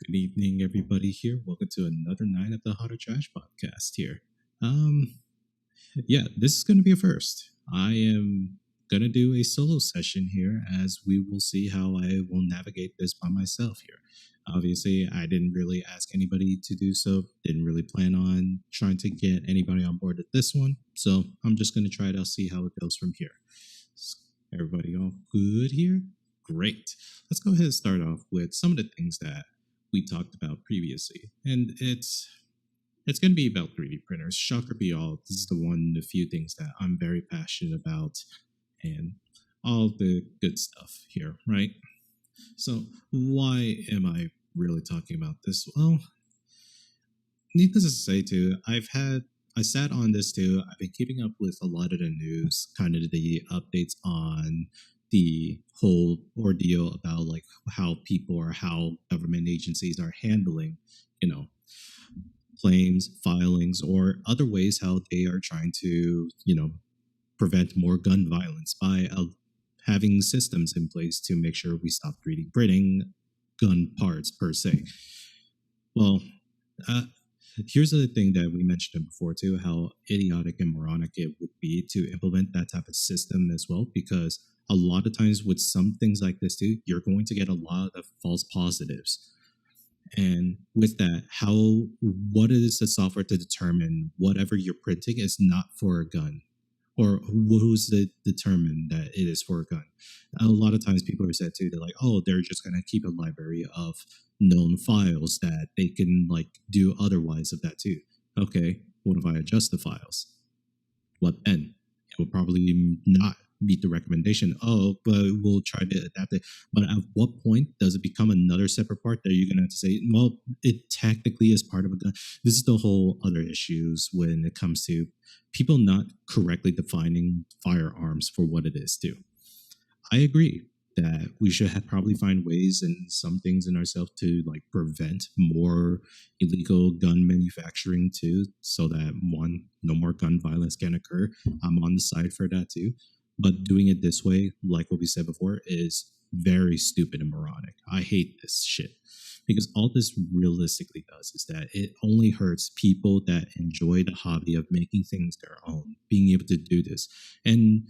Good evening, everybody here. Welcome to another night of the Hot or Trash podcast here. Um, yeah, this is going to be a first. I am going to do a solo session here as we will see how I will navigate this by myself here. Obviously, I didn't really ask anybody to do so, didn't really plan on trying to get anybody on board with this one. So I'm just going to try it out, see how it goes from here. Everybody all good here? Great. Let's go ahead and start off with some of the things that we talked about previously. And it's going to be about 3D printers. Shocker be all, this is the one of the few things that I'm very passionate about and all the good stuff here, right? So why am I really talking about this? Well, needless to say too, I sat on this too. I've been keeping up with a lot of the news, kind of the updates on the whole ordeal about like how people or how government agencies are handling, you know, claims, filings, or other ways how they are trying to, prevent more gun violence by having systems in place to make sure we stop 3D printing gun parts per se. Well, uh, here's the thing that we mentioned before too, how idiotic and moronic it would be to implement that type of system as well, because a lot of times with some things like this too, you're going to get a lot of false positives. And with that, what is the software to determine whatever you're printing is not for a gun? Or who's to determine that it is for a gun? A lot of times people are said too, they're like, oh, they're just going to keep a library of known files that they can like do otherwise of that too. Okay, what if I adjust the files? What then? It will probably not meet the recommendation. Oh, but we'll try to adapt it. But at what point does it become another separate part that you're going to have to say, well, it technically is part of a gun? This is the whole other issues when it comes to people not correctly defining firearms for what it is too. I agree that we should probably find ways and some things in ourselves to like prevent more illegal gun manufacturing too, so that one, no more gun violence can occur. I'm on the side for that too. But doing it this way, like what we said before, is very stupid and moronic. I hate this shit because all this realistically does is that it only hurts people that enjoy the hobby of making things their own, being able to do this. And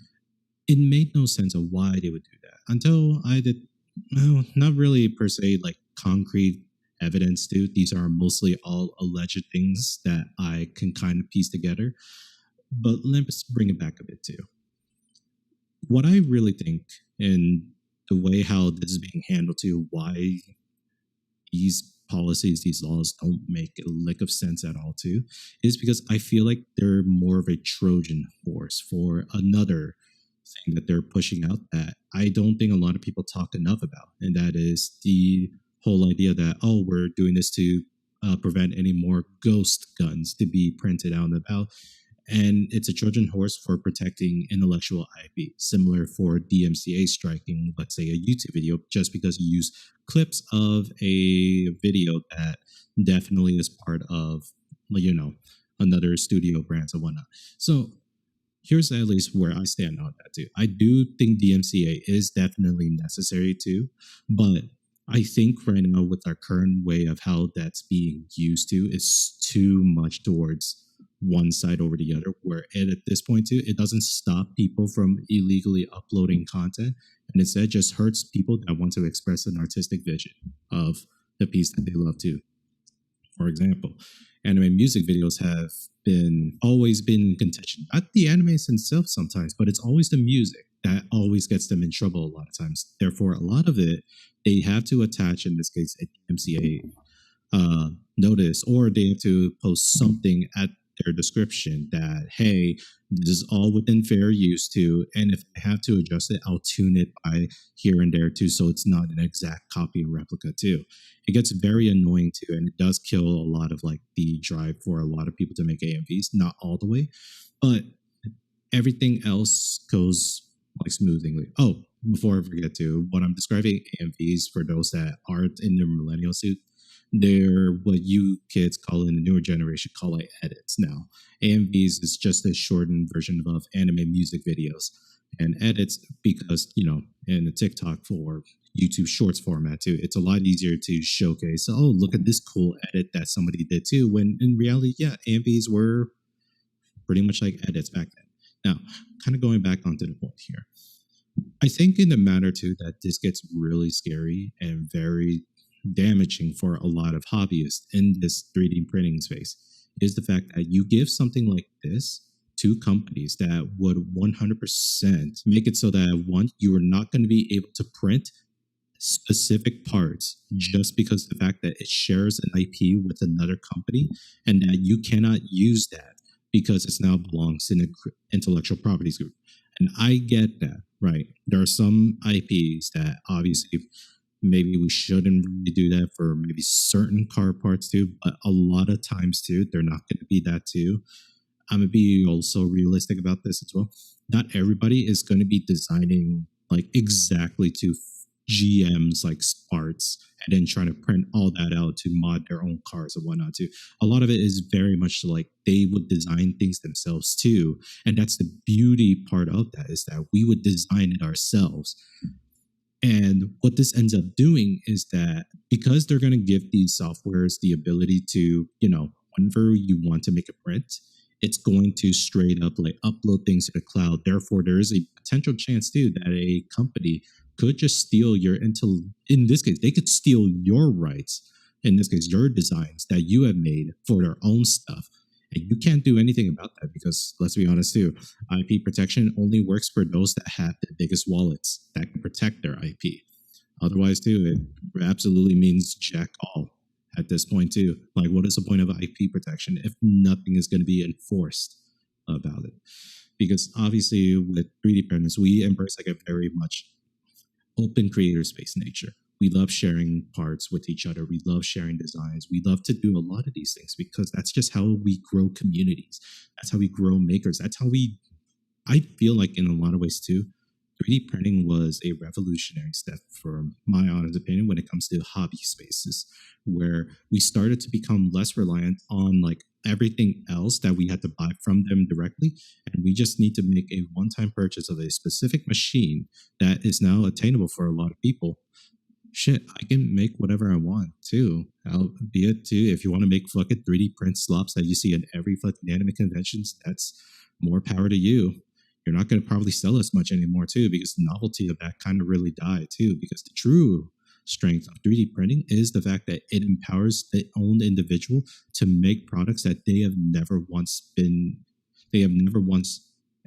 it made no sense of why they would do that until I did, well, not really per se like concrete evidence too. These are mostly all alleged things that I can kind of piece together. But let's bring it back a bit too. What I really think in the way how this is being handled too, why these policies, these laws don't make a lick of sense at all too, is because I feel like they're more of a Trojan horse for another thing that they're pushing out that I don't think a lot of people talk enough about. And that is the whole idea that, oh, we're doing this to prevent any more ghost guns to be printed out and about. And it's a Trojan horse for protecting intellectual IP, similar for DMCA striking, let's say, a YouTube video, just because you use clips of a video that definitely is part of, another studio brands and whatnot. So here's at least where I stand on that too. I do think DMCA is definitely necessary too, but I think right now with our current way of how that's being used to is too much towards one side over the other, where at this point too, it doesn't stop people from illegally uploading content, and instead just hurts people that want to express an artistic vision of the piece that they love too. For example, anime music videos have always been in contention. Not the animes themselves sometimes, but it's always the music that always gets them in trouble a lot of times. Therefore, a lot of it, they have to attach, in this case, a DMCA notice, or they have to post something at their description that, hey, this is all within fair use too, and if I have to adjust it, I'll tune it by here and there too, so it's not an exact copy or replica too. It gets very annoying too, and it does kill a lot of like the drive for a lot of people to make AMVs. Not all the way, but everything else goes like smoothly. Oh, before I forget to, what I'm describing AMVs for those that aren't in the millennial suit, they're what you kids call in the newer generation call it edits now. AMVs is just a shortened version of anime music videos. and edits because, in the TikTok or YouTube Shorts format too, it's a lot easier to showcase. Oh, look at this cool edit that somebody did too. When in reality, yeah, AMVs were pretty much like edits back then. Now, kind of going back onto the point here, I think in the matter too that this gets really scary and very damaging for a lot of hobbyists in this 3D printing space is the fact that you give something like this to companies that would 100% make it so that one, you are not going to be able to print specific parts just because the fact that it shares an IP with another company and that you cannot use that because it now belongs in an intellectual properties group. And I get that, right? There are some IPs that obviously maybe we shouldn't really do that for maybe certain car parts too, but a lot of times too, they're not going to be that too. I'm gonna be also realistic about this as well. Not everybody is going to be designing like exactly to GM's like parts and then trying to print all that out to mod their own cars and whatnot too. A lot of it is very much like they would design things themselves too, and that's the beauty part of that is that we would design it ourselves. And what this ends up doing is that because they're going to give these softwares the ability to, whenever you want to make a print, it's going to straight up like upload things to the cloud. Therefore, there is a potential chance too that a company could just steal your in this case, they could steal your rights, in this case, your designs that you have made for their own stuff. And you can't do anything about that because let's be honest too, IP protection only works for those that have the biggest wallets that can protect their IP. Otherwise, too, it absolutely means jack all at this point too. Like, what is the point of IP protection if nothing is going to be enforced about it? Because obviously, with 3D printers, we embrace like a very much open creator space nature. We love sharing parts with each other. We love sharing designs. We love to do a lot of these things because that's just how we grow communities. That's how we grow makers. That's how I feel like in a lot of ways too, 3D printing was a revolutionary step, for my honest opinion, when it comes to hobby spaces, where we started to become less reliant on like everything else that we had to buy from them directly. And we just need to make a one time purchase of a specific machine that is now attainable for a lot of people. Shit, I can make whatever I want too. Albeit too, if you want to make fucking 3D print slops that you see in every fucking anime conventions, that's more power to you. You're not going to probably sell as much anymore too, because the novelty of that kind of really died too. Because the true strength of 3D printing is the fact that it empowers the own individual to make products that they have never once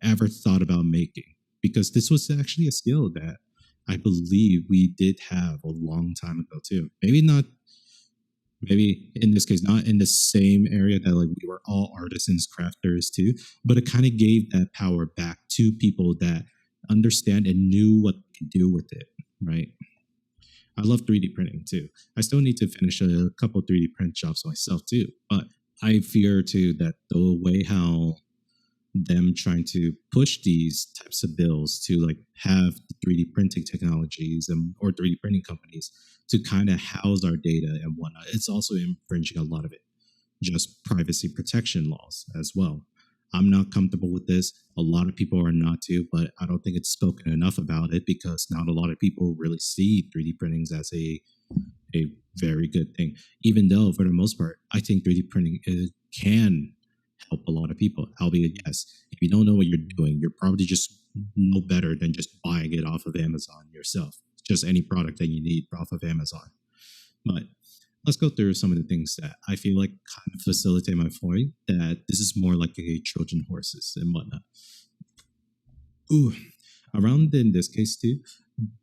ever thought about making. Because this was actually a skill that I believe we did have a long time ago too. Maybe in this case, not in the same area that like we were all artisans, crafters too, but it kind of gave that power back to people that understand and knew what to do with it, right? I love 3D printing too. I still need to finish a couple 3D print jobs myself too, but I fear too that the way how them trying to push these types of bills to like have 3D printing technologies and or 3D printing companies to kind of house our data and whatnot. It's also infringing a lot of it, just privacy protection laws as well. I'm not comfortable with this. A lot of people are not too, but I don't think it's spoken enough about it because not a lot of people really see 3D printings as a very good thing. Even though, for the most part, I think 3D printing can help a lot of people. Albeit, yes, if you don't know what you're doing, you're probably just no better than just buying it off of Amazon yourself. Just any product that you need off of Amazon. But let's go through some of the things that I feel like kind of facilitate my point that this is more like a Trojan horses and whatnot. Ooh, around in this case too,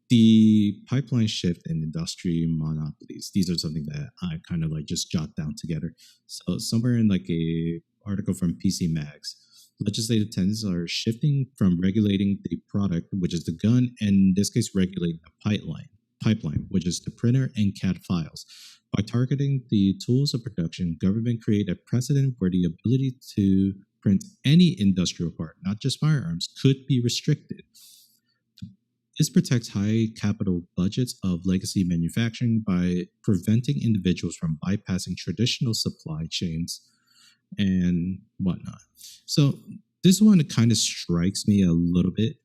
the pipeline shift and industry monopolies. These are something that I kind of like just jot down together. So somewhere in like a article from PC Mags, legislative tendencies are shifting from regulating the product, which is the gun, and in this case, regulating the pipeline, which is the printer and CAD files. By targeting the tools of production, government create a precedent where the ability to print any industrial part, not just firearms, could be restricted. This protects high capital budgets of legacy manufacturing by preventing individuals from bypassing traditional supply chains and whatnot. So this one kind of strikes me a little bit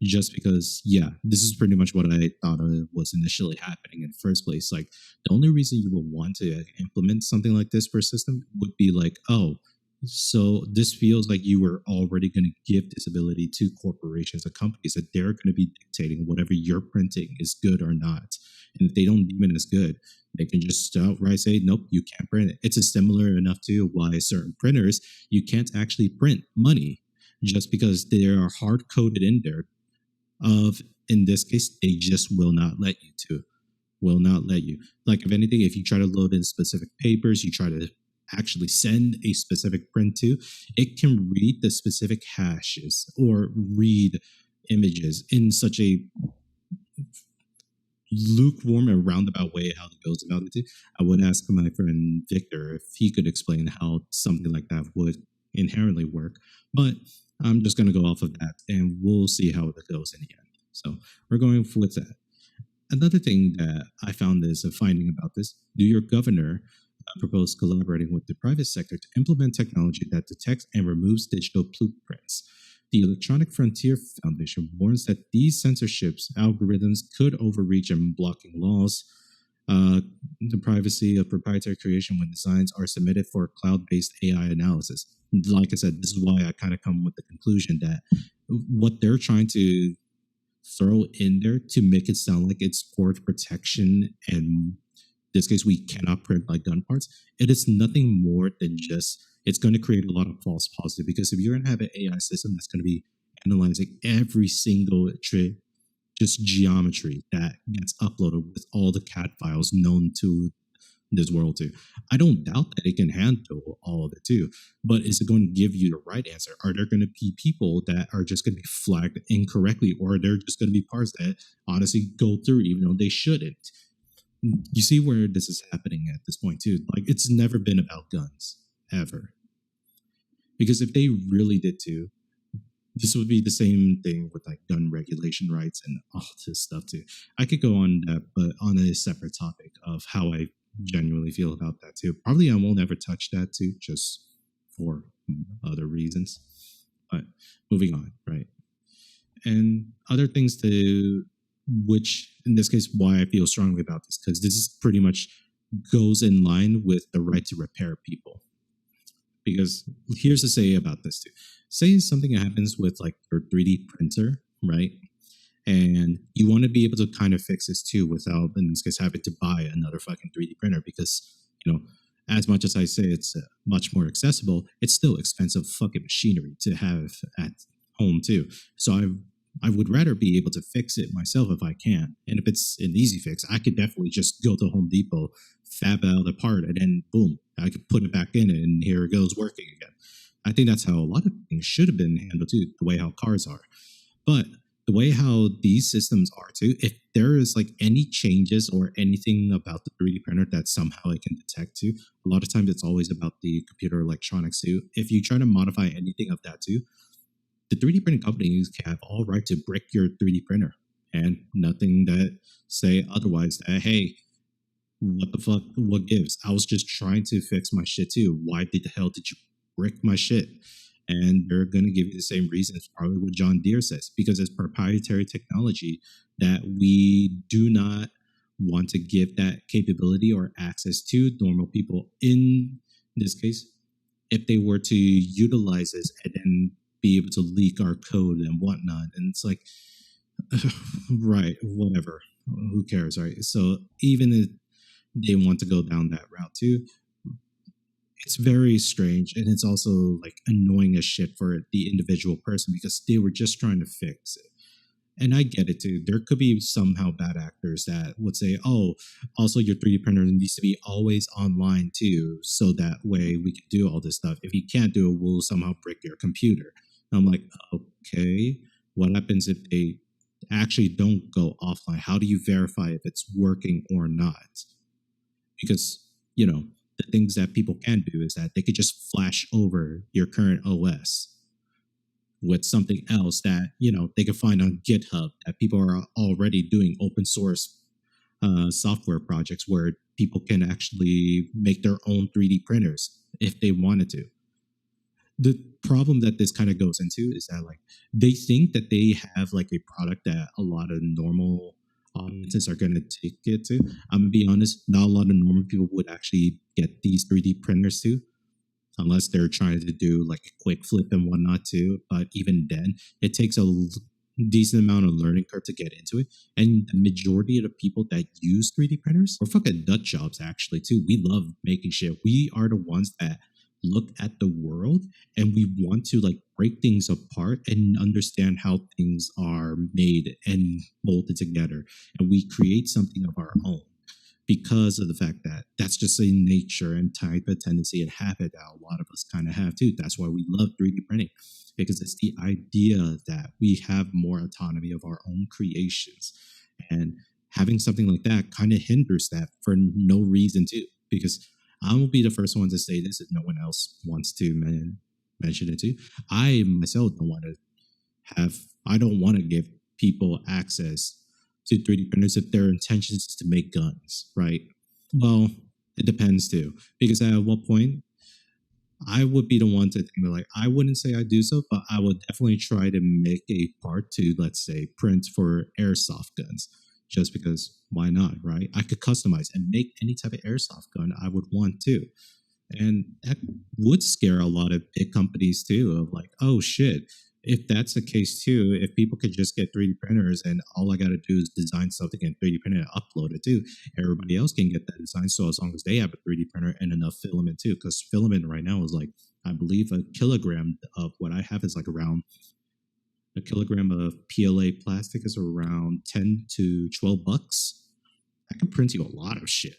just because, yeah, this is pretty much what I thought was initially happening in the first place. Like, the only reason you would want to implement something like this for a system would be like, oh, so this feels like you were already going to give this ability to corporations and companies that they're going to be dictating whatever you're printing is good or not. And if they don't deem it as good, they can just outright say, nope, you can't print it. It's a similar enough to why certain printers, you can't actually print money just because they are hard coded in there of, in this case, they just will not let you to, will not let you. Like, if anything, if you try to load in specific papers, you try to actually send a specific print to, it can read the specific hashes or read images in such a lukewarm and roundabout way how it goes about it. I would ask my friend Victor if he could explain how something like that would inherently work, but I'm just going to go off of that and we'll see how it goes in the end. So we're going with that. Another thing that I found is a finding about this: New York governor proposed collaborating with the private sector to implement technology that detects and removes digital blueprints. The Electronic Frontier Foundation warns that these censorships algorithms could overreach and blocking laws. The privacy of proprietary creation when designs are submitted for cloud-based AI analysis. Like I said, this is why I kind of come with the conclusion that what they're trying to throw in there to make it sound like it's for protection, and in this case we cannot print like gun parts, it is nothing more than just, it's going to create a lot of false positive, because if you're going to have an AI system that's going to be analyzing every single just geometry that gets uploaded with all the CAD files known to this world too, I don't doubt that it can handle all of it too. But is it going to give you the right answer? Are there going to be people that are just going to be flagged incorrectly, or are there just going to be parts that honestly go through even though they shouldn't? You see where this is happening at this point too. Like, it's never been about guns ever, because if they really did too, this would be the same thing with like gun regulation rights and all this stuff too. I could go on that, but on a separate topic of how I genuinely feel about that too. Probably I won't ever touch that too, just for other reasons. But moving on, right? And other things to, which in this case, why I feel strongly about this, because this is pretty much goes in line with the right to repair people. Because here's to say about this too. Say something happens with like your 3D printer, right? And you want to be able to kind of fix this too without, in this case, having to buy another fucking 3D printer, because, you know, as much as I say it's much more accessible, it's still expensive fucking machinery to have at home too. So I would rather be able to fix it myself if I can. And if it's an easy fix, I could definitely just go to Home Depot, fab out a part, and then boom, I could put it back in and here it goes working again. I think that's how a lot of things should have been handled too, the way how cars are. But the way how these systems are too, if there is like any changes or anything about the 3D printer that somehow it can detect too, a lot of times it's always about the computer electronics too. If you try to modify anything of that too, the 3D printing companies have all right to brick your 3D printer, and nothing that say otherwise that, hey, what the fuck, what gives? I was just trying to fix my shit too. Why the hell did you brick my shit? And they're going to give you the same reasons, probably what John Deere says, because it's proprietary technology that we do not want to give that capability or access to normal people. In this case, if they were to utilize this and then be able to leak our code and whatnot, and it's like, right, whatever, who cares, right? So even if they want to go down that route too, it's very strange, and it's also like annoying as shit for the individual person, because they were just trying to fix it. And I get it too. There could be somehow bad actors that would say, oh, also your 3D printer needs to be always online too, so that way we can do all this stuff. If you can't do it, we'll somehow brick your computer. And I'm like, okay, what happens if they actually don't go offline? How do you verify if it's working or not? Because, you know, the things that people can do is that they could just flash over your current OS with something else that, you know, they can find on GitHub, that people are already doing open source software projects where people can actually make their own 3D printers if they wanted to. the problem that this kind of goes into is that like they think that they have like a product that a lot of normal audiences are going to take it to. I'm gonna be honest, not a lot of normal people would actually get these 3D printers too, unless they're trying to do like a quick flip and whatnot too. But even then, it takes a decent amount of learning curve to get into it. And the majority of the people that use 3D printers are fucking nut jobs actually too. We love making shit. We are the ones that look at the world and we want to like break things apart and understand how things are made and molded together. And we create something of our own because of the fact that that's just a nature and type of tendency and habit that a lot of us kind of have too. That's why we love 3D printing, because it's the idea that we have more autonomy of our own creations. And having something like that kind of hinders that for no reason too. Because I will be the first one to say this if no one else wants to mention it too. I myself I don't want to give people access to 3D printers if their intentions is to make guns, right? Well, it depends too. Because at what point I would be the one to think like I wouldn't say I do so, but I would definitely try to make a part to, let's say, print for airsoft guns. Just because why not, right? I could customize and make any type of airsoft gun I would want to. And that would scare a lot of big companies too, of like, oh shit, if that's the case too, if people could just get 3D printers and all I got to do is design something in 3D printer and upload it too, everybody else can get that design. So as long as they have a 3D printer and enough filament too, because filament right now is like, I believe a kilogram of what I have is like around a kilogram of PLA plastic is around 10 to 12 bucks. I can print you a lot of shit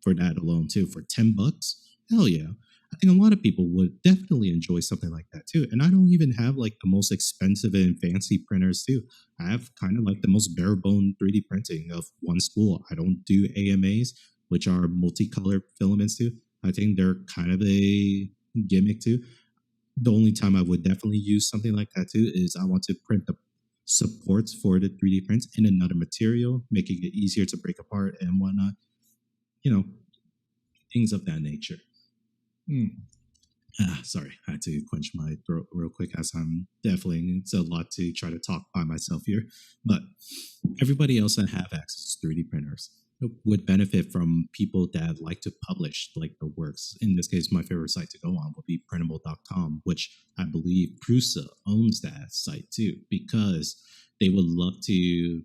for that alone too. For 10 bucks, hell yeah. I think a lot of people would definitely enjoy something like that too. And I don't even have like the most expensive and fancy printers too. I have kind of like the most bare bone 3D printing of one spool. I don't do AMAs, which are multicolored filaments too. I think they're kind of a gimmick too. The only time I would definitely use something like that too is I want to print the supports for the 3D prints in another material, making it easier to break apart and whatnot. You know, things of that nature. Sorry, I had to quench my throat real quick as I'm definitely, it's a lot to try to talk by myself here. But everybody else that have access to 3D printers would benefit from people that like to publish like their works. In this case, my favorite site to go on would be printable.com, which I believe Prusa owns that site too, because they would love to,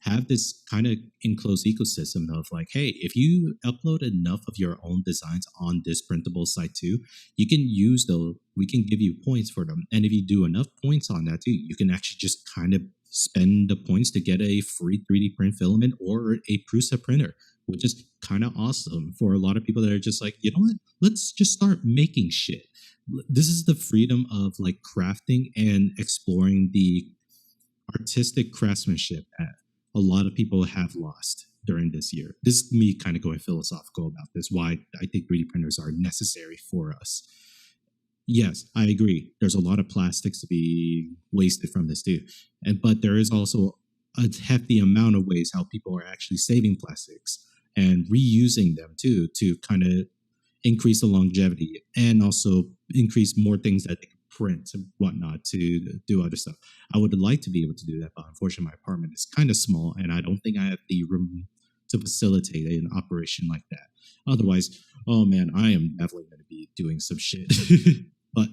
have this kind of enclosed ecosystem of like, hey, if you upload enough of your own designs on this printable site too, you can use those, we can give you points for them. And if you do enough points on that too, you can actually just kind of spend the points to get a free 3D print filament or a Prusa printer, which is kind of awesome for a lot of people that are just like, you know what, let's just start making shit. This is the freedom of like crafting and exploring the artistic craftsmanship that a lot of people have lost during this year. This is me kind of going philosophical about this, why I think 3D printers are necessary for us. Yes, I agree. There's a lot of plastics to be wasted from this too. But there is also a hefty amount of ways how people are actually saving plastics and reusing them too, to kind of increase the longevity and also increase more things that they can print and whatnot to do other stuff. I would like to be able to do that, but unfortunately my apartment is kind of small and I don't think I have the room to facilitate an operation like that. Otherwise, oh man, I am definitely going to be doing some shit. But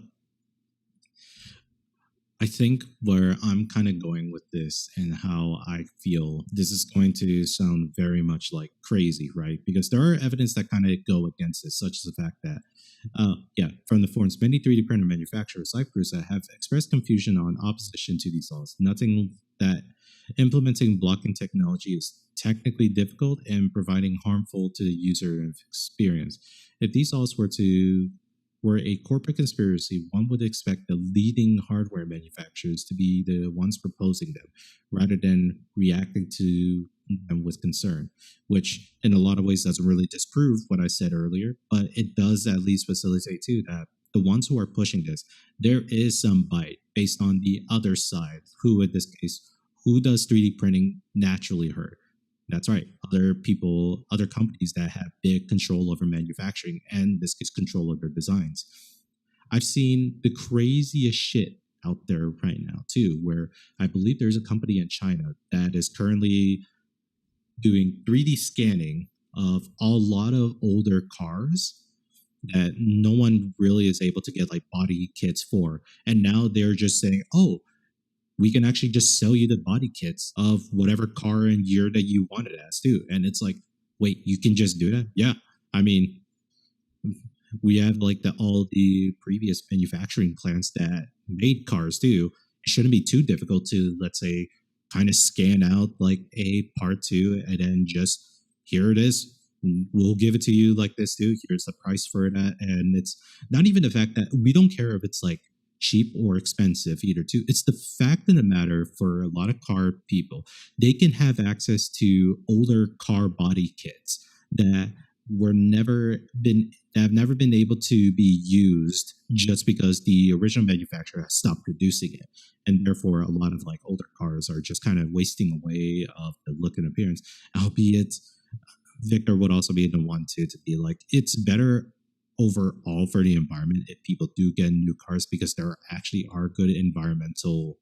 I think where I'm kind of going with this and how I feel this is going to sound very much like crazy, right? Because there are evidence that kind of go against this, such as the fact that, from the forums, many 3D printer manufacturers like Prusa have expressed confusion on opposition to these laws. Nothing that implementing blocking technology is technically difficult and providing harmful to the user experience. If these laws were a corporate conspiracy, one would expect the leading hardware manufacturers to be the ones proposing them, rather than reacting to them with concern, which in a lot of ways doesn't really disprove what I said earlier, but it does at least facilitate too that the ones who are pushing this, there is some bite based on the other side, who in this case, who does 3D printing naturally hurt? That's right. Other people, other companies that have big control over manufacturing and this gets control over designs. I've seen the craziest shit out there right now too, where I believe there's a company in China that is currently doing 3D scanning of a lot of older cars that no one really is able to get like body kits for. And now they're just saying, oh, we can actually just sell you the body kits of whatever car and year that you want it as too. And it's like, wait, you can just do that? Yeah. I mean, we have like all the previous manufacturing plants that made cars too. It shouldn't be too difficult to, let's say, kind of scan out like a part two and then just here it is. We'll give it to you like this too. Here's the price for that. And it's not even the fact that we don't care if it's like cheap or expensive either too. It's the fact of the matter for a lot of car people, they can have access to older car body kits that were never been that have never been able to be used just because the original manufacturer has stopped producing it, and therefore a lot of like older cars are just kind of wasting away of the look and appearance. Albeit Victor would also be the one to be like, it's better overall for the environment if people do get new cars because there actually are good environmental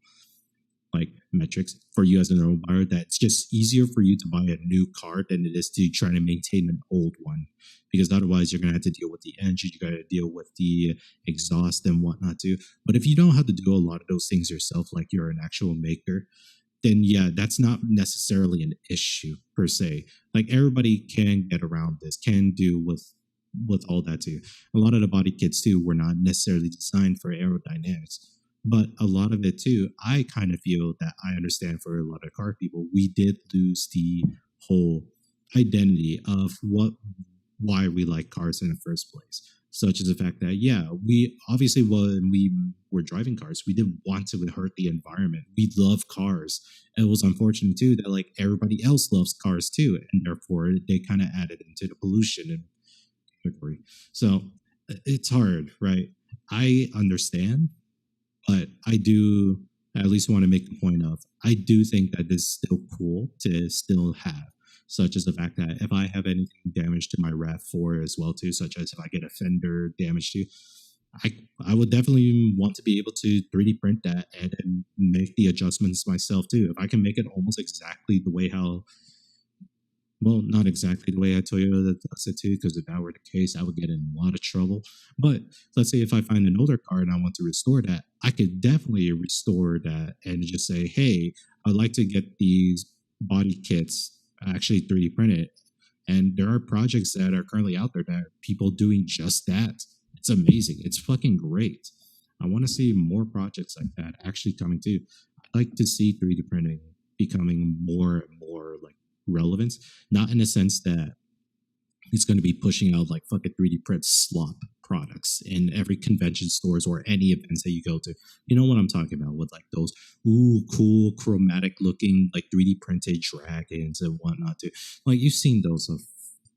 like metrics for you as an old buyer, that it's just easier for you to buy a new car than it is to try to maintain an old one, because otherwise you're going to have to deal with the engine, you got to deal with the exhaust and whatnot too. But if you don't have to do a lot of those things yourself, like you're an actual maker, then yeah, that's not necessarily an issue per se. Like everybody can get around this, can do with all that too. A lot of the body kits too were not necessarily designed for aerodynamics, but a lot of it too, I kind of feel that I understand for a lot of car people, we did lose the whole identity of why we like cars in the first place. Such as the fact that, yeah, we obviously, when we were driving cars, we didn't want to hurt the environment. We love cars. And it was unfortunate too that like everybody else loves cars too. And therefore they kind of added into the pollution and category. So it's hard, right? I understand, but I do at least want to make the point of I do think that it's still cool to still have, such as the fact that if I have anything damage to my RAV4 as well too, such as if I get a fender damage too, I would definitely want to be able to 3D print that and then make the adjustments myself too. If I can make it almost exactly the way how, well, not exactly the way I Toyota does it too, because if that were the case, I would get in a lot of trouble. But let's say if I find an older car and I want to restore that, I could definitely restore that and just say, hey, I'd like to get these body kits actually 3D printed. And there are projects that are currently out there that are people doing just that. It's amazing. It's fucking great. I want to see more projects like that actually coming too. I'd like to see 3D printing becoming more and more like relevance, not in the sense that it's going to be pushing out like fucking 3D print slop products in every convention stores or any events that you go to. You know what I'm talking about with like those cool chromatic looking like 3D printed dragons and whatnot too. Like you've seen those a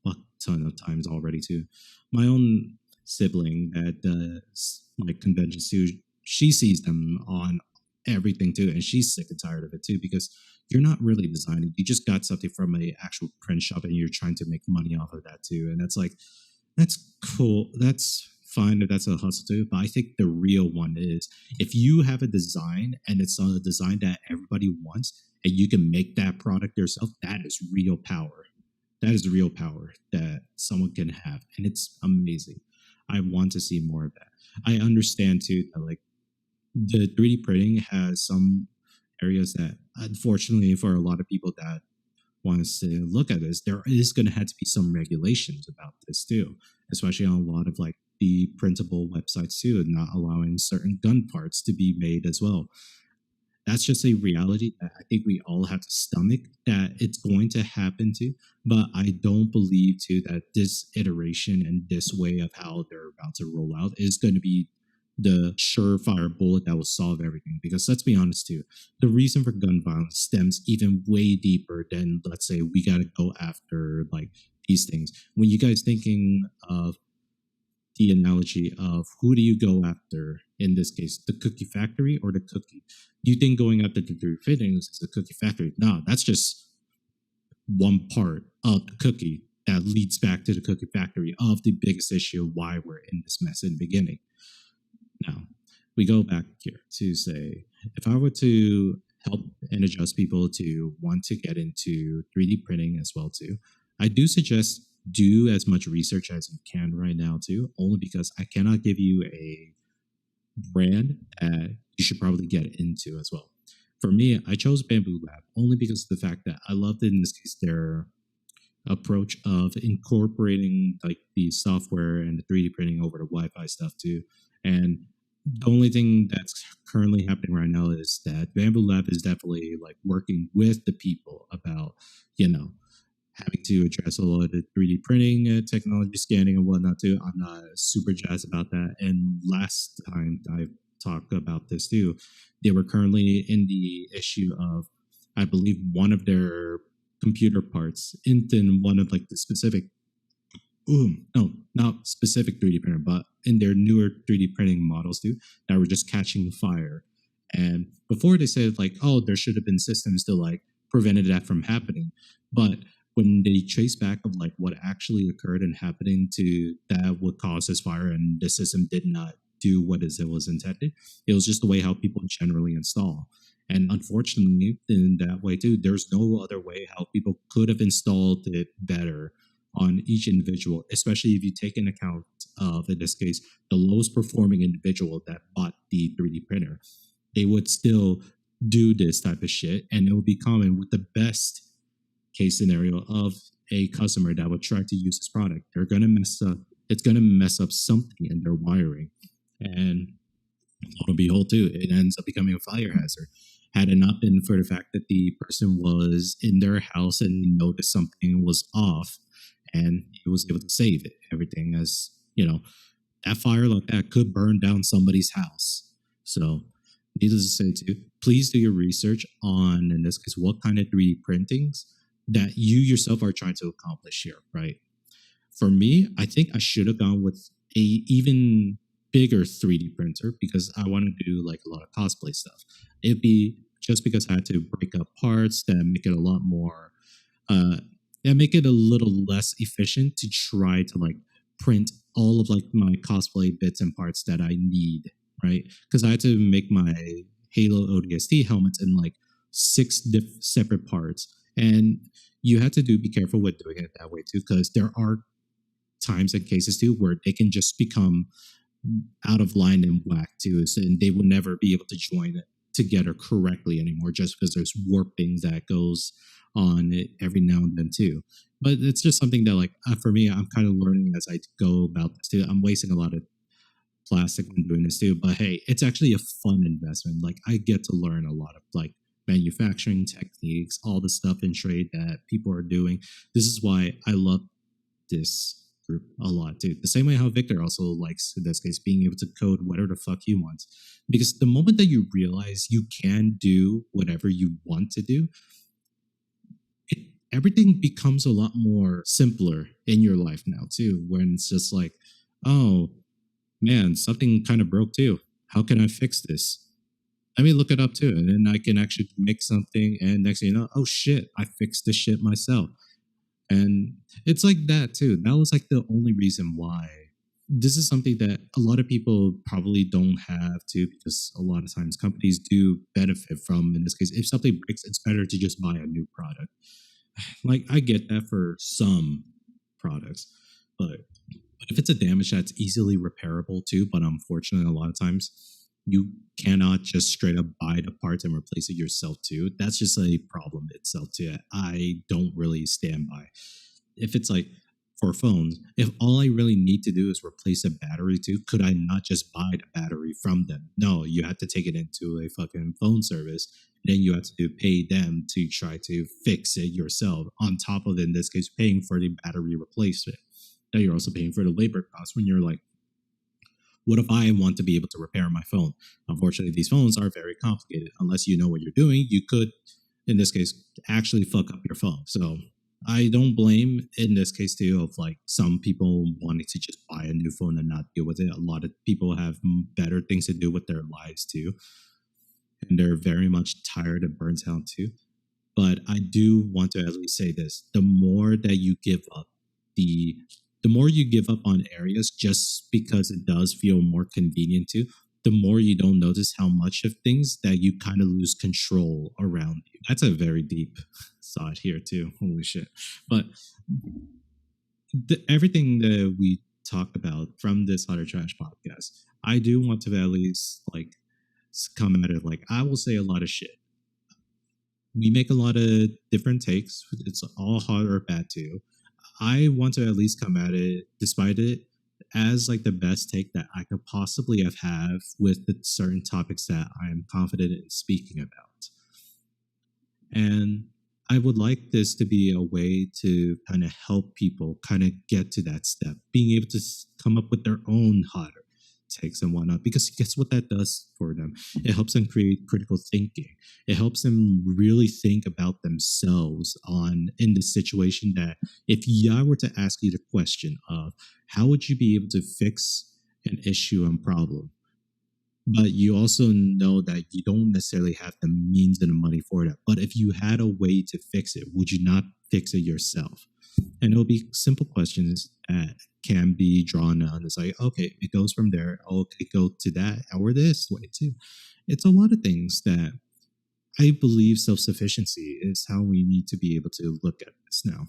fuck ton of times already too. My own sibling that does like conventions too, she sees them on everything too, and she's sick and tired of it too because you're not really designing. You just got something from a actual print shop and you're trying to make money off of that too. And that's like, that's cool. That's fine if that's a hustle too. But I think the real one is if you have a design and it's a design that everybody wants and you can make that product yourself, that is real power. That is real power that someone can have. And it's amazing. I want to see more of that. I understand too that like the 3D printing has some areas that unfortunately for a lot of people that want us to look at this, there is going to have to be some regulations about this too, especially on a lot of like the printable websites too, and not allowing certain gun parts to be made as well. That's just a reality that I think we all have to stomach that it's going to happen to. But I don't believe too that this iteration and this way of how they're about to roll out is going to be the surefire bullet that will solve everything. Because let's be honest too, the reason for gun violence stems even way deeper than, let's say, we got to go after like these things. When you guys thinking of the analogy of who do you go after in this case, the cookie factory or the cookie? You think going after the three fittings is the cookie factory? No, that's just one part of the cookie that leads back to the cookie factory of the biggest issue why we're in this mess in the beginning. Now, we go back here to say, if I were to help and adjust people to want to get into 3D printing as well too, I do suggest do as much research as you can right now too, only because I cannot give you a brand that you should probably get into as well. For me, I chose Bamboo Lab only because of the fact that I loved in this case their approach of incorporating like the software and the 3D printing over the Wi-Fi stuff too. And the only thing that's currently happening right now is that Bamboo Lab is definitely like working with the people about, you know, having to address a lot of the 3D printing, technology scanning, and whatnot too. I'm not super jazzed about that. And last time I talked about this too, they were currently in the issue of, I believe, one of their computer parts in one of like the specific, no, not specific 3D printer, but in their newer 3D printing models too, that were just catching fire. And before they said like, oh, there should have been systems to like prevented that from happening, but when they trace back of like what actually occurred and happening to that would cause this fire and the system did not do what is it was intended, it was just the way how people generally install. And unfortunately, in that way too, there's no other way how people could have installed it better on each individual, especially if you take into account of, in this case, the lowest performing individual that bought the 3D printer. They would still do this type of shit, and it would be common with the best case scenario of a customer that would try to use this product. They're going to mess up. It's going to mess up something in their wiring, and lo and behold, too, it ends up becoming a fire hazard. Had it not been for the fact that the person was in their house and noticed something was off, and he was able to save it, everything as you know, that fire like that could burn down somebody's house. So, needless to say, too, please do your research on, in this case, what kind of 3D printings that you yourself are trying to accomplish here, right? For me, I think I should have gone with a even bigger 3D printer because I want to do like a lot of cosplay stuff. It'd be just because I had to break up parts that make it a lot more uh that make it a little less efficient to try to like print all of like my cosplay bits and parts that I need, right? Because I had to make my Halo ODST helmets in like separate parts. And you had to be careful with doing it that way too, because there are times and cases too where they can just become out of line and whack too, and they will never be able to join it together correctly anymore just because there's warping that goes on it every now and then too. But it's just something that like for me, I'm kind of learning as I go about this too. I'm wasting a lot of plastic when doing this too, but hey, it's actually a fun investment. Like I get to learn a lot of like manufacturing techniques, all the stuff in trade that people are doing. This is why I love this group a lot too. The same way how Victor also likes, in this case, being able to code whatever the fuck he wants. Because the moment that you realize you can do whatever you want to do, everything becomes a lot more simpler in your life now too. When it's just like, oh man, something kind of broke too. How can I fix this? Let me look it up too, and then I can actually make something. And next thing you know, oh shit, I fixed this shit myself. And it's like that too. That was like the only reason why this is something that a lot of people probably don't have to, because a lot of times companies do benefit from, in this case, if something breaks, it's better to just buy a new product. Like I get that for some products, but if it's a damage that's easily repairable too, but unfortunately a lot of times you cannot just straight up buy the parts and replace it yourself too. That's just a problem itself too. I don't really stand by. If it's like for phones, if all I really need to do is replace a battery too, could I not just buy the battery from them? No, you have to take it into a fucking phone service. Then you have to pay them to try to fix it yourself. On top of, in this case, paying for the battery replacement. Now you're also paying for the labor costs when you're like, what if I want to be able to repair my phone? Unfortunately, these phones are very complicated. Unless you know what you're doing, you could, in this case, actually fuck up your phone. So I don't blame, in this case too, of like some people wanting to just buy a new phone and not deal with it. A lot of people have better things to do with their lives too. And they're very much tired and burnt out too. But I do want to at least say this: the more that you give up, the more you give up on areas just because it does feel more convenient to, the more you don't notice how much of things that you kind of lose control around you. That's a very deep thought here too. Holy shit. But everything that we talk about from this Utter Trash podcast, I do want to at least like come at it like I will say a lot of shit. We make a lot of different takes. It's all hot or bad too. I want to at least come at it, despite it, as like the best take that I could possibly have with the certain topics that I am confident in speaking about. And I would like this to be a way to kind of help people kind of get to that step, being able to come up with their own hotter takes and whatnot. Because guess what that does for them? It helps them create critical thinking. It helps them really think about themselves on in the situation that if I were to ask you the question of how would you be able to fix an issue and problem, but you also know that you don't necessarily have the means and the money for that. But if you had a way to fix it, would you not fix it yourself? And it'll be simple questions that can be drawn on. It's like, okay, it goes from there. Okay, go to that or this way too. It's a lot of things that I believe self-sufficiency is how we need to be able to look at this now.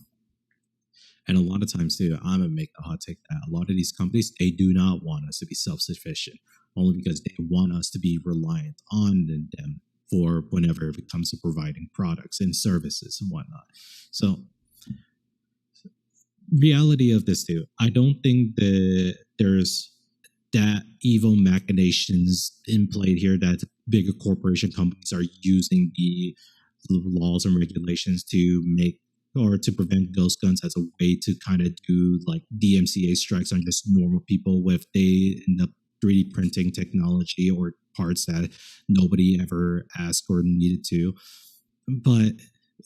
And a lot of times too, I'm gonna make the hot take that a lot of these companies, they do not want us to be self-sufficient, only because they want us to be reliant on them for whenever it comes to providing products and services and whatnot. So reality of this too, I don't think that there's that evil machinations in play here that bigger corporation companies are using the laws and regulations to make or to prevent ghost guns as a way to kind of do like DMCA strikes on just normal people with they end up 3D printing technology or parts that nobody ever asked or needed to. But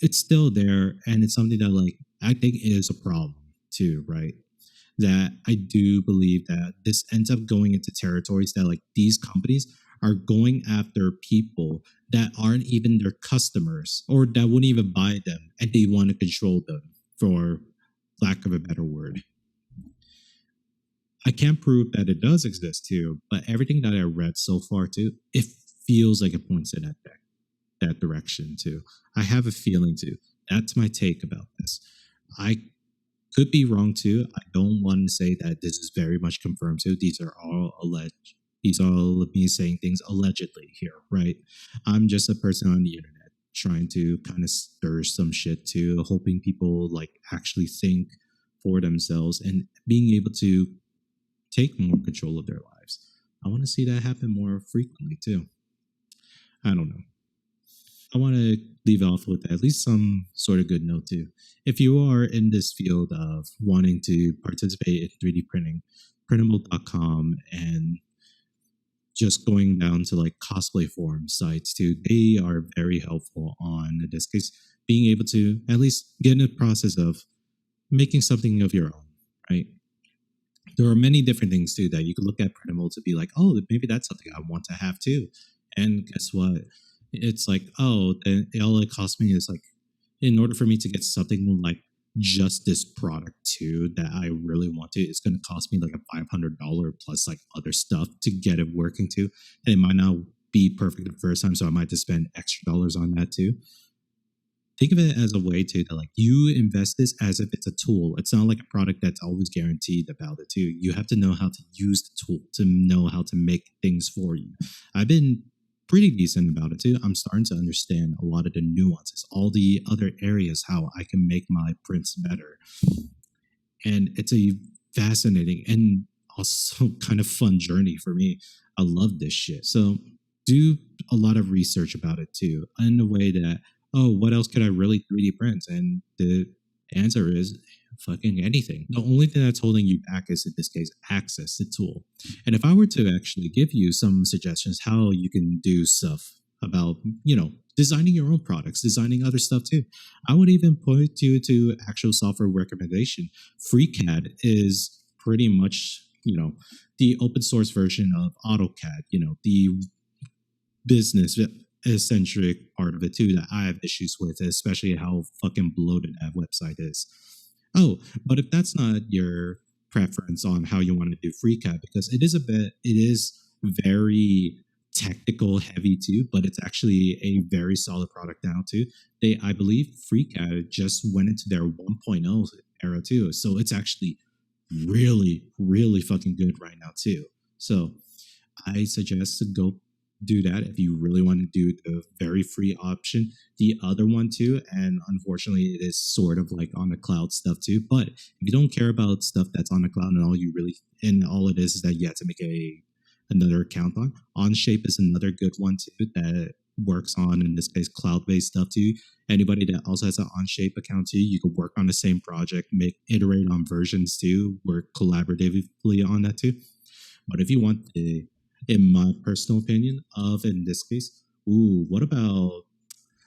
it's still there, and it's something that like I think is a problem too, right? That I do believe that this ends up going into territories that like these companies are going after people that aren't even their customers or that wouldn't even buy them, and they want to control them, for lack of a better word. I can't prove that it does exist too, but everything that I read so far too, it feels like it points in that direction too. I have a feeling too. That's my take about this. I could be wrong too. I don't want to say that this is very much confirmed too. These are all alleged. These are all me saying things allegedly here, right? I'm just a person on the internet trying to kind of stir some shit too, hoping people like actually think for themselves and being able to take more control of their lives. I want to see that happen more frequently too. I don't know. I want to leave off with at least some sort of good note too. If you are in this field of wanting to participate in 3D printing, printable.com and just going down to like cosplay forum sites too, they are very helpful on this case, being able to at least get in the process of making something of your own, right? There are many different things too that you could look at printable to be like, oh, maybe that's something I want to have too. And guess what? It's like, oh, then all it cost me is like, in order for me to get something like just this product too that I really want to, it's going to cost me like a $500 plus like other stuff to get it working too. And it might not be perfect the first time, so I might just spend extra dollars on that too. Think of it as a way to like you invest this as if it's a tool. It's not like a product that's always guaranteed about it too. You have to know how to use the tool to know how to make things for you. I've been pretty decent about it too. I'm starting to understand a lot of the nuances, all the other areas, how I can make my prints better. And it's a fascinating and also kind of fun journey for me. I love this shit. So do a lot of research about it too, in a way that, oh, what else could I really 3D print? And the answer is fucking anything. The only thing that's holding you back is, in this case, access the tool. And if I were to actually give you some suggestions how you can do stuff about, designing your own products, designing other stuff too, I would even point you to actual software recommendation. FreeCAD is pretty much, the open source version of AutoCAD, the business eccentric part of it too that I have issues with, especially how fucking bloated that website is. Oh, but if that's not your preference on how you want to do FreeCAD, because it is very technical heavy too, but it's actually a very solid product now too. I believe FreeCAD just went into their 1.0 era too, so it's actually really fucking good right now too. So I suggest to go do that if you really want to do the very free option. The other one too, and unfortunately, it is sort of like on the cloud stuff too. But if you don't care about stuff that's on the cloud and all it is that you have to make another account on. OnShape is another good one too that works on, in this case, cloud based stuff too. Anybody that also has an OnShape account too, you can work on the same project, iterate on versions too, work collaboratively on that too. But if you want the, in my personal opinion, of in this case, what about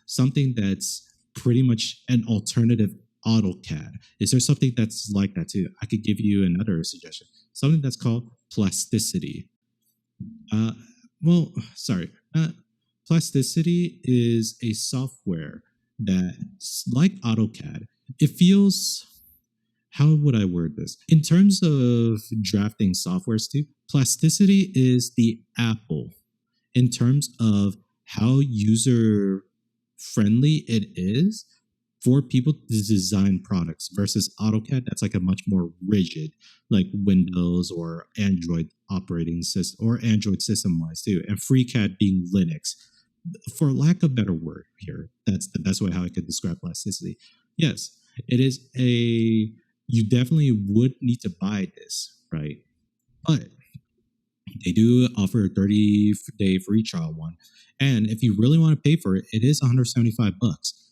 something that's pretty much an alternative AutoCAD? Is there something that's like that too? I could give you another suggestion. Something that's called plasticity. Uh, well, sorry. Plasticity is a software that, like AutoCAD, it feels. How would I word this? In terms of drafting softwares too, plasticity is the Apple in terms of how user friendly it is for people to design products versus AutoCAD. That's like a much more rigid, like Windows or Android operating system or Android system wise too. And FreeCAD being Linux. For lack of a better word here, that's the best way how I could describe plasticity. Yes, it is a, you definitely would need to buy this, right? But they do offer a 30-day free trial one. And if you really want to pay for it, it is $175,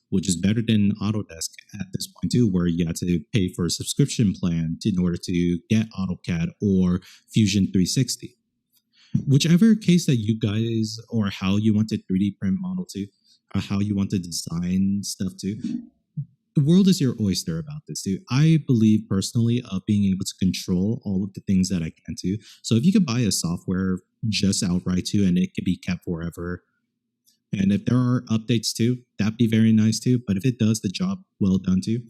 which is better than Autodesk at this point too, where you have to pay for a subscription plan in order to get AutoCAD or Fusion 360. Whichever case that you guys, or how you want to 3D print model to, or how you want to design stuff to, the world is your oyster about this too. I believe personally of being able to control all of the things that I can do. So if you could buy a software just outright too, and it could be kept forever. And if there are updates too, that'd be very nice too. But if it does the job well done too,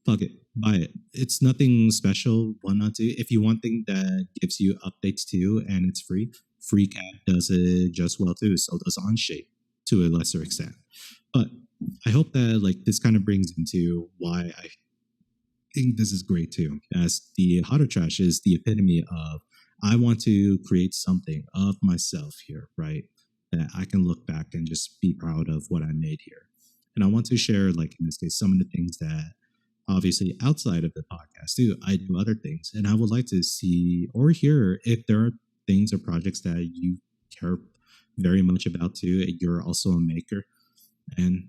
fuck it, buy it. It's nothing special. Why not to? If you want thing that gives you updates too, and it's free, FreeCAD does it just well too. So does OnShape to a lesser extent. But I hope that like this kind of brings into why I think this is great too. As the Hotter Trash is the epitome of, I want to create something of myself here, right? That I can look back and just be proud of what I made here. And I want to share, like in this case, some of the things that obviously outside of the podcast too, I do other things. And I would like to see or hear if there are things or projects that you care very much about too. You're also a maker, and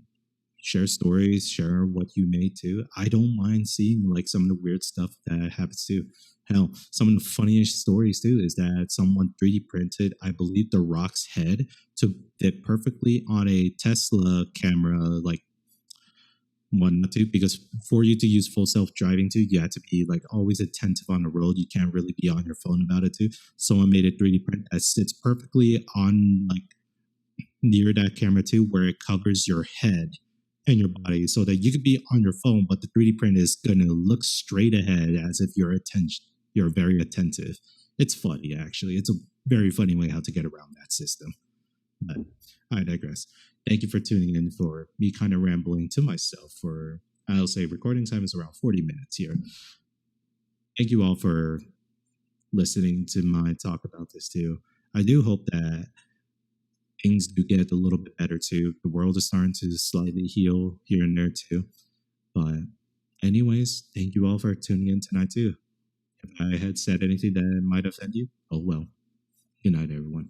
share stories, share what you made too. I don't mind seeing like some of the weird stuff that happens too. Hell, some of the funniest stories too is that someone 3D printed, I believe, The Rock's head to fit perfectly on a Tesla camera, like one not to, because for you to use full self driving too, you have to be like always attentive on the road. You can't really be on your phone about it too. Someone made a 3D print that sits perfectly on like near that camera too, where it covers your head and your body so that you could be on your phone, but the 3D print is going to look straight ahead as if you're very attentive. It's funny, actually. It's a very funny way how to get around that system. But I digress. Thank you for tuning in for me kind of rambling to myself for, I'll say recording time is around 40 minutes here. Thank you all for listening to my talk about this too. I do hope that things do get a little bit better too. The world is starting to slightly heal here and there too. But anyways, thank you all for tuning in tonight too. If I had said anything that might offend you, oh well. Good night, everyone.